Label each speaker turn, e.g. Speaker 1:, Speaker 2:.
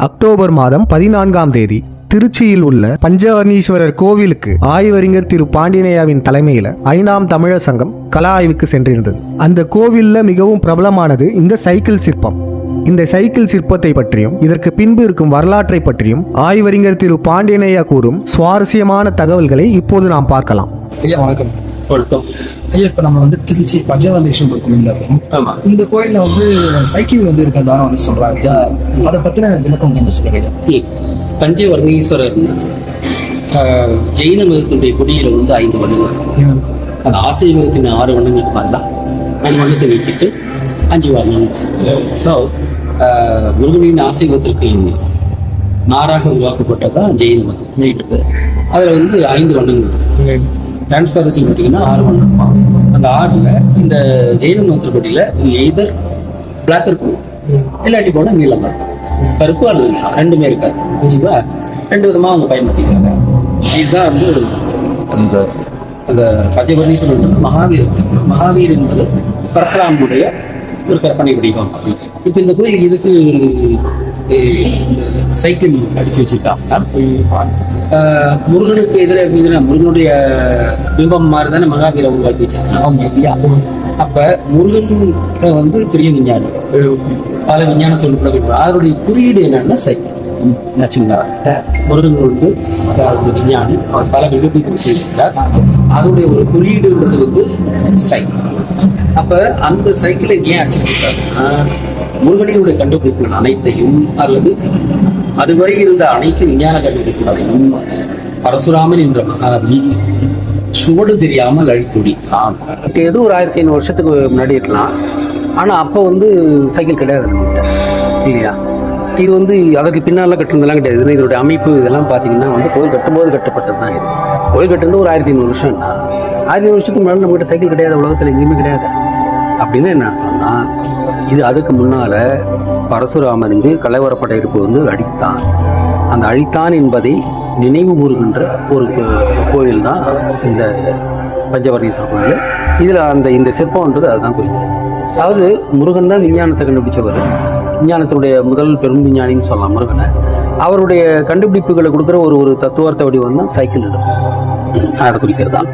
Speaker 1: October மாதம் 14ஆம் தேதி திருச்சியில் உள்ள பஞ்சவர்ணீஸ்வரர் கோவிலுக்கு ஆய்வறிஞர் திரு பாண்டியனையாவின் தலைமையில் 5ஆம் தமிழர் சங்கம் கல ஆய்வுக்கு சென்றிருந்தது. அந்த கோவில்ல மிகவும் பிரபலமானது இந்த சைக்கிள் சிற்பம். இந்த சைக்கிள் சிற்பத்தை பற்றியும் இதற்கு பின்பு இருக்கும் வரலாற்றை பற்றியும் ஆய்வறிஞர் திரு பாண்டியனையா கூறும் சுவாரஸ்யமான தகவல்களை இப்போது நாம் பார்க்கலாம்.
Speaker 2: ஐயா வணக்கம். ஐயா, இப்ப நம்ம திருச்சி பஞ்சவர்ணீஸ்வரர் கோயில்ல இருக்கோம். ஆமா, இந்த கோயில்ல சைக்கிள் இருக்கிறதா சொல்றாங்க. அதை பத்தின விளக்கம் என்ன சொல்லுங்க?
Speaker 3: பஞ்சவர்ணீஸ்வரர் ஜெயின மதத்துடைய கொடியில 5 வண்ணங்கள். அந்த ஆசை மதத்தின் 6 வண்ணங்களுக்கு பார்த்தா 5 வண்ணத்தை நீக்கிட்டு 5 வண்ணங்கள். ஸோ முருகனின் ஆசை மதத்திற்கு மாறாக உருவாக்கப்பட்டதான் ஜெயின மதம். அதுல 5 வண்ணங்கள். டிரான்ஸ்பரன்சி பார்த்தீங்கன்னா 6 வண்ணம். அந்த 6ல இந்த ஜெயின மதத்தில் கொடியில எய்தர் பிளாக் இருக்கும், இல்லாட்டி போனா நீளம் இருக்கும். கருப்பு அல்லது ரெண்டுமே இருக்காது. 2 விதமா அவங்க பயன்படுத்திக்கிறாங்க. இதுதான் அந்த அந்த பஞ்சவர்ணீஸ்வரர் மகாவீர் என்பது பரசுராமனுடைய ஒரு கற்பனை வடிவம். இப்ப இந்த கோயில் இதுக்கு சைக்கிள் அடிச்சு வச்சிருக்காங்க. முருகனுக்கு எதிராக முருகனுடைய பிம்பம் மாதிரிதானே மகாவீரை உருவாக்கி வச்சிருக்காங்க. அப்ப முருகன் பெரிய விஞ்ஞானி, பல விஞ்ஞான தொழில்நுட்ப அதனுடைய குறியீடு என்னன்னா சைக்கிள். முருகன் விஞ்ஞானி, அவர் பல கண்டுபிடிப்பு செய்திருக்கிறார். அதனுடைய ஒரு குறியீடுன்றது சைக்கிள். அப்ப அந்த சைக்கிளை ஏன் அடிச்சிருக்காருன்னா, முருகனினுடைய கண்டுபிடிப்புகள் அனைத்தையும் அல்லது அதுவரை இருந்த அனைத்து விஞ்ஞான கண்டுபிடிப்புகளையும் பரசுராமன் என்ற மகாவி சுவடு தெரியாமல் அழித்துடித்தான்.
Speaker 4: ஏதோ ஒரு 1500 வருஷத்துக்கு முன்னாடி இருக்கலாம். ஆனா அப்போ சைக்கிள் கிடையாது இல்லையா? இது அதற்கு பின்னால கட்டுறதெல்லாம் கிடையாது. இதோட அமைப்பு இதெல்லாம் பார்த்தீங்கன்னா கோயில் கட்டும்போது கட்டப்பட்டது தான். இது கோயில் கட்டுறது ஒரு 1500 வருஷம்னா 1500 வருஷத்துக்கு முன்னாடி நம்மகிட்ட சைக்கிள் கிடையாது, உலகத்தில் எங்கேயுமே கிடையாது. அப்படின்னு என்ன அர்த்தம்னா, இது அதுக்கு முன்னால பரசுராமன் கலைவரப்படையெடுப்பு அழித்தான். அந்த அழித்தான் என்பதை நினைவு கூறுகின்ற ஒரு கோயில் தான் இந்த பஞ்சவர்ணீஸ்வரர் கோயில். இதில் இந்த சிற்பம்ன்றது அதுதான் குறிக்கும். அதாவது முருகன் தான் விஞ்ஞானத்தை கண்டுபிடிச்சவர். விஞ்ஞானத்தினுடைய முதல் பெரும் விஞ்ஞானின்னு சொல்லலாம் முருகனை. அவருடைய கண்டுபிடிப்புகளை கொடுக்குற ஒரு தத்துவார்த்த வடிவம் தான் சைக்கிள். அதை குறிக்கிறது தான்.